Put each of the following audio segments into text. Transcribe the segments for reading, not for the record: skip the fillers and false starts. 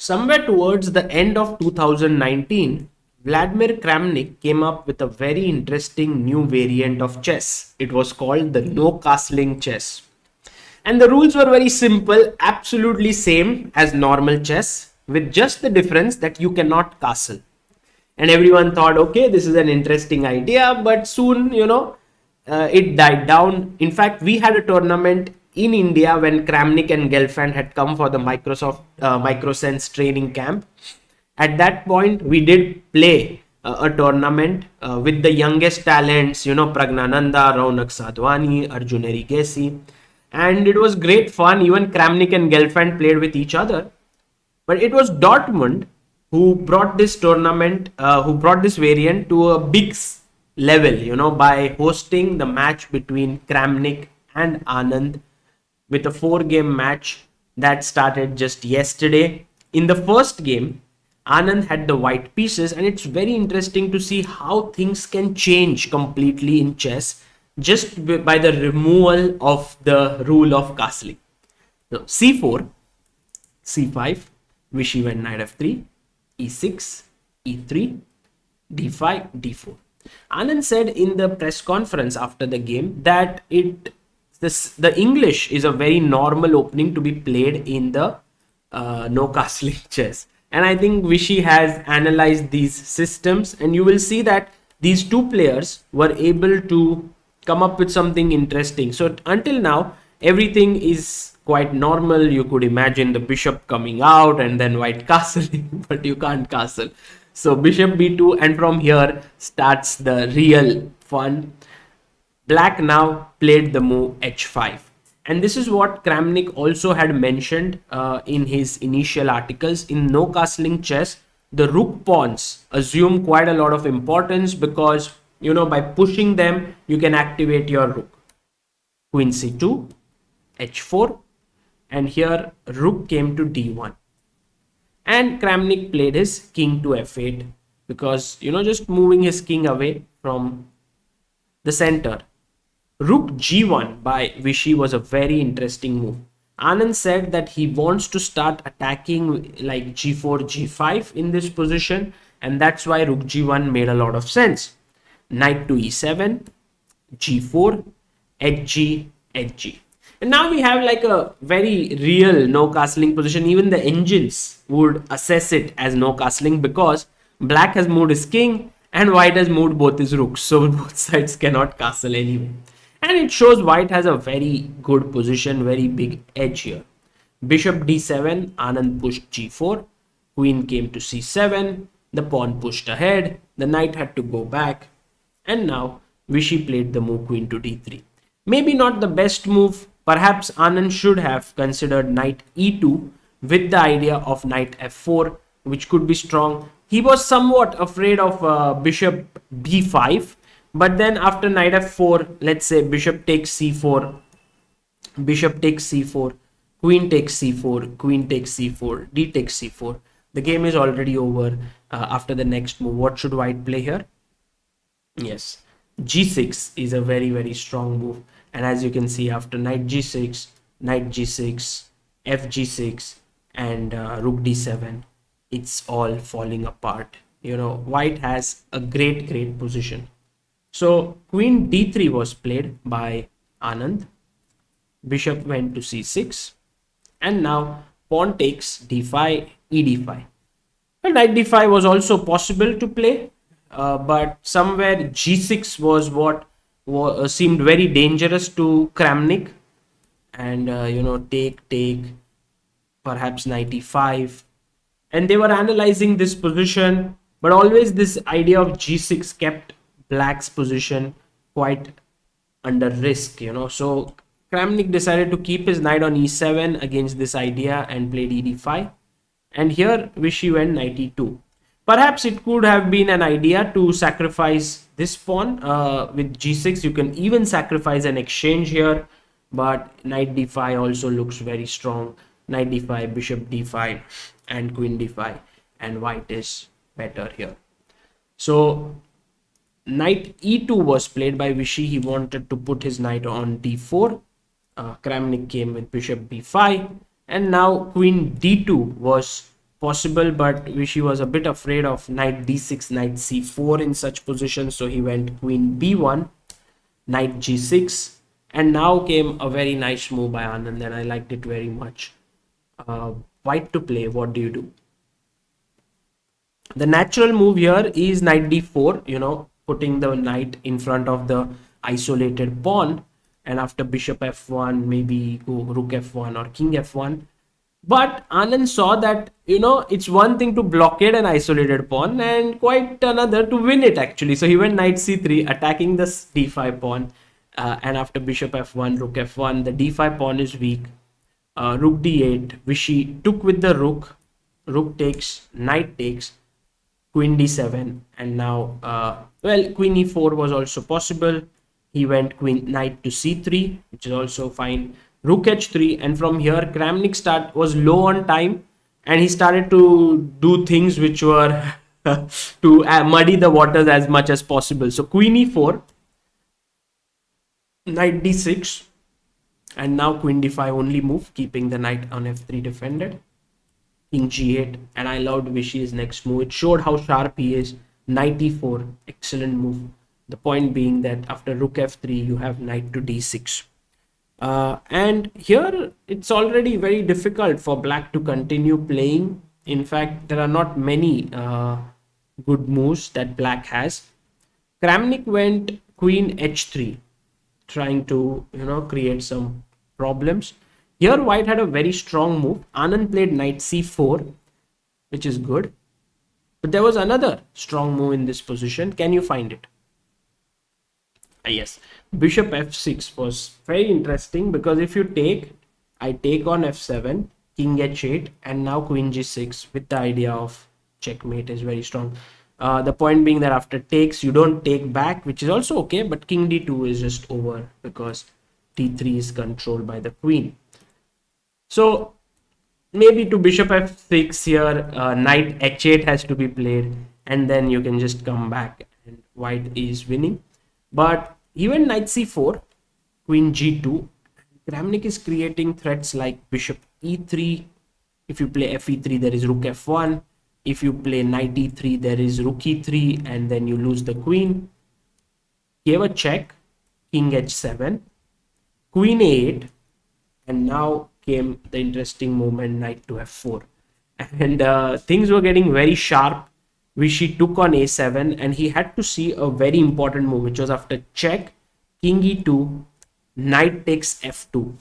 Somewhere towards the end of 2019, Vladimir Kramnik came up with a very interesting new variant of chess. It was called the no castling chess. And the rules were very simple, absolutely same as normal chess, with just the difference that you cannot castle. And everyone thought, okay, this is an interesting idea, but soon, it died down. In fact, we had a tournament in India when Kramnik and Gelfand had come for the Microsense training camp. At that point, we did play a tournament with the youngest talents, Pragnananda, Raunak Sadhwani, Arjun Erigesi, and it was great fun. Even Kramnik and Gelfand played with each other. But it was Dortmund who brought this tournament, who brought this variant to a big level, by hosting the match between Kramnik and Anand with a 4-game match that started just yesterday. In the first game, Anand had the white pieces, and it's very interesting to see how things can change completely in chess just by the removal of the rule of castling. So, c4, c5, Vishy went knight f3, e6, e3, d5, d4. Anand said in the press conference after the game that the English is a very normal opening to be played in the no castling chess. And I think Vishy has analyzed these systems, and you will see that these two players were able to come up with something interesting. So until now, everything is quite normal. You could imagine the bishop coming out and then white castling, but you can't castle. So bishop b2, and from here starts the real fun. Black now played the move h5. And this is what Kramnik also had mentioned in his initial articles. In no castling chess, the rook pawns assume quite a lot of importance because, by pushing them, you can activate your rook. Queen c2, h4, and here rook came to d1. And Kramnik played his king to f8 because, just moving his king away from the center. Rook g1 by Vishy was a very interesting move. Anand said that he wants to start attacking like g4, g5 in this position, and that's why rook g1 made a lot of sense. Knight to e7, g4, hg, hg. And now we have like a very real no castling position. Even the engines would assess it as no castling because black has moved his king and white has moved both his rooks. So both sides cannot castle anyway. And it shows white has a very good position, very big edge here. Bishop d7, Anand pushed g4, queen came to c7, the pawn pushed ahead, the knight had to go back, and now Vishy played the move queen to d3. Maybe not the best move. Perhaps Anand should have considered knight e2 with the idea of knight f4, which could be strong. He was somewhat afraid of bishop b5. But then after knight f4, let's say bishop takes c4, bishop takes c4, queen takes c4, queen takes c4, d takes c4. The game is already over after the next move. What should white play here? Yes, g6 is a very, very strong move. And as you can see, after knight g6, fg6, and rook d7, it's all falling apart. White has a great, great position. So queen d3 was played by Anand. Bishop went to c6. And now pawn takes d5, e d5. Well, knight d5 was also possible to play. But somewhere g6 was what seemed very dangerous to Kramnik. And, take, perhaps knight e5. And they were analyzing this position. But always this idea of g6 kept black's position quite under risk, So Kramnik decided to keep his knight on e7 against this idea and played e5. And here Vishy went knight e2. Perhaps it could have been an idea to sacrifice this pawn with g6. You can even sacrifice an exchange here, but knight d5 also looks very strong. Knight d5, bishop d5, and queen d5, and white is better here. So knight e2 was played by Vishy. He wanted to put his knight on d4. Kramnik came with bishop b5, and now queen d2 was possible, but Vishy was a bit afraid of knight d6, knight c4 in such positions, so he went queen b1, knight g6, and now came a very nice move by Anand, and I liked it very much. White to play, what do you do? The natural move here is knight d4, putting the knight in front of the isolated pawn, and after bishop f1, maybe go rook f1 or king f1. But Anand saw that, it's one thing to blockade an isolated pawn and quite another to win it actually. So he went knight c3, attacking the d5 pawn. And after bishop f1, rook f1, the d5 pawn is weak. Rook d8, Vishy took with the rook. Rook takes, knight takes, queen d7. And now, queen e4 was also possible. He went queen knight to c3, which is also fine. Rook h3, and from here Kramnik was low on time, and he started to do things which were to muddy the waters as much as possible. So queen e4, knight d6, and now queen d5 only move, keeping the knight on f3 defended. King g8, and I loved Vishy's next move. It showed how sharp he is. Knight e4, excellent move. The point being that after rook f3, you have knight to d6. And here it's already very difficult for black to continue playing. In fact, there are not many good moves that black has. Kramnik went queen h3, trying to create some problems. Here white had a very strong move. Anand played knight c4, which is good. But there was another strong move in this position. Can you find it? Yes, bishop f6 was very interesting, because if you take, I take on f7, king h8, and now queen g6 with the idea of checkmate is very strong. The point being that after takes, you don't take back, which is also okay, but king d2 is just over because d3 is controlled by the queen. So maybe to bishop f6 here, knight h8 has to be played, and then you can just come back and white is winning. But he went knight c4, queen g2. Kramnik is creating threats like bishop e3. If you play fe3, there is rook f1. If you play knight e3, there is rook e3, and then you lose the queen. Gave a check, king h7, queen a8, and now came the interesting movement, knight to f4. And things were getting very sharp. Vishy took on a7, and he had to see a very important move, which was after check, king e2, knight takes f2,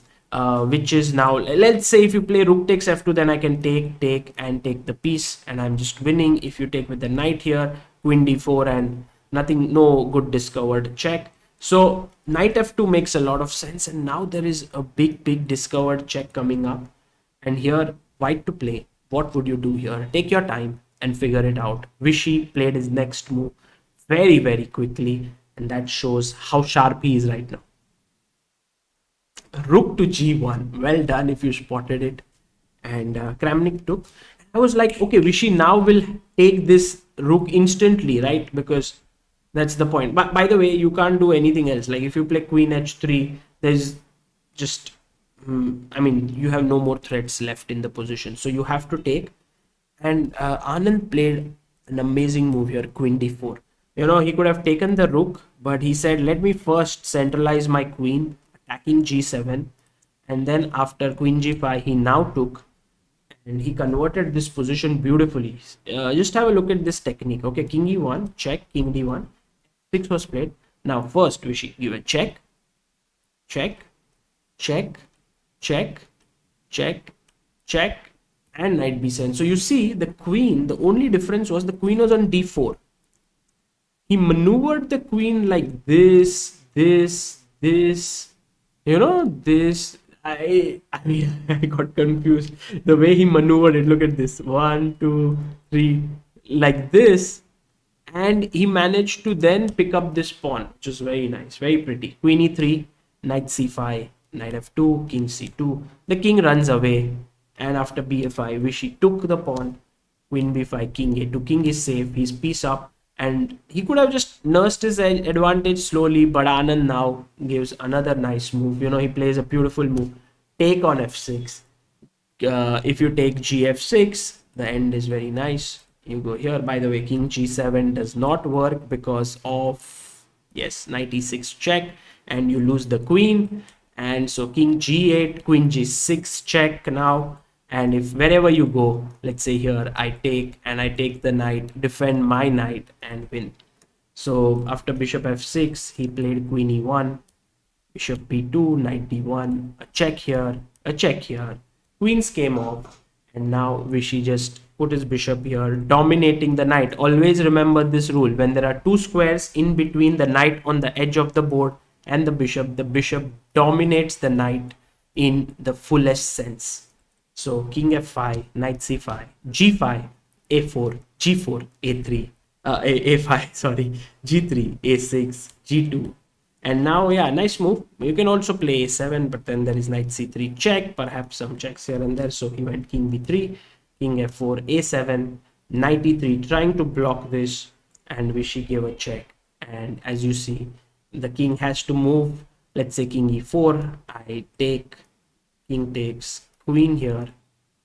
which is now, let's say if you play rook takes f2, then I can take and take the piece, and I'm just winning. If you take with the knight here, queen d4, and nothing, no good discovered check. So knight f2 makes a lot of sense, and now there is a big discovered check coming up. And here white to play. What would you do here? Take your time and figure it out. Vishy played his next move very quickly, and that shows how sharp he is right now. Rook to g1, well done if you spotted it. And Kramnik took. I was like, okay, Vishy now will take this rook instantly, right? Because that's the point. But by the way, you can't do anything else. Like if you play queen h3, there's just you have no more threats left in the position, so you have to take. And Anand played an amazing move here, queen d4. He could have taken the rook, but he said, let me first centralize my queen, attacking g7, and then after queen g5, he now took, and he converted this position beautifully. Just have a look at this technique. Okay, king e1, check, king d1, 6 was played. Now first Vishy give a check, and knight b7. So you see the queen, the only difference was the queen was on d4. He maneuvered the queen like this. I got confused. The way he maneuvered it, look at this. 1, 2, 3, like this. And he managed to then pick up this pawn, which is very nice, very pretty. Queen e3, knight c5, knight f2, king c2. The king runs away. And after bf5, Vishy took the pawn, queen b5, king a2. King is safe, he's piece up, and he could have just nursed his advantage slowly, but Anand now gives another nice move. He plays a beautiful move, take on f6. If you take gf6, The end is very nice. You go here. By the way, king g7 does not work because of, yes, knight e6 check, and you lose the queen. And so king g8, queen g6 check now. And if wherever you go, let's say here I take, and I take the knight, defend my knight and win. So after bishop f6, he played queen e1, bishop b2, knight d1, a check here, a check here. Queens came off, and now Vishy just put his bishop here, dominating the knight. Always remember this rule: when there are two squares in between the knight on the edge of the board and the bishop dominates the knight in the fullest sense. So king f5, knight c5, g5, a4, g4, a3, a5, sorry, g3, a6, g2. And now, yeah, nice move. You can also play a7, but then there is knight c3 check, perhaps some checks here and there. So he went king b3, king f4, a7, knight e3, trying to block this, and Vishy gave a check. And as you see, the king has to move. Let's say king e4, I take, king takes, queen here.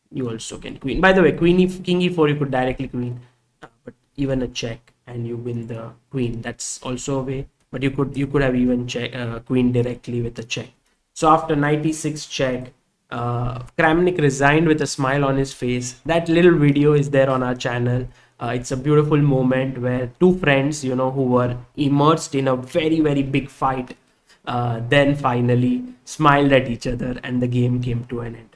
You also can queen. By the way, king e4, you could directly queen, but even a check and you win the queen. That's also a way. But you could have even check queen directly with a check. So after knight e6 check, Kramnik resigned with a smile on his face. That little video is there on our channel. It's a beautiful moment where two friends, you know, who were immersed in a very, very big fight, then finally smiled at each other, and the game came to an end.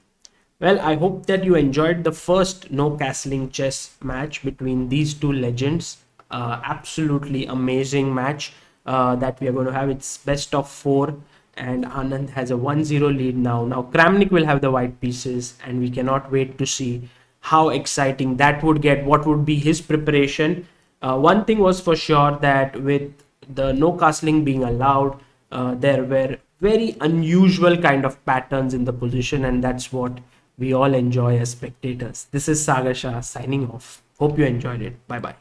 Well, I hope that you enjoyed the first no castling chess match between these two legends. Absolutely amazing match that we are going to have. It's best of 4, and Anand has a 1-0 lead now. Now Kramnik will have the white pieces, and we cannot wait to see how exciting that would get. What would be his preparation? One thing was for sure, that with the no castling being allowed, there were very unusual kind of patterns in the position, and that's what we all enjoy as spectators. This is Sagar Shah signing off. Hope you enjoyed it. Bye bye.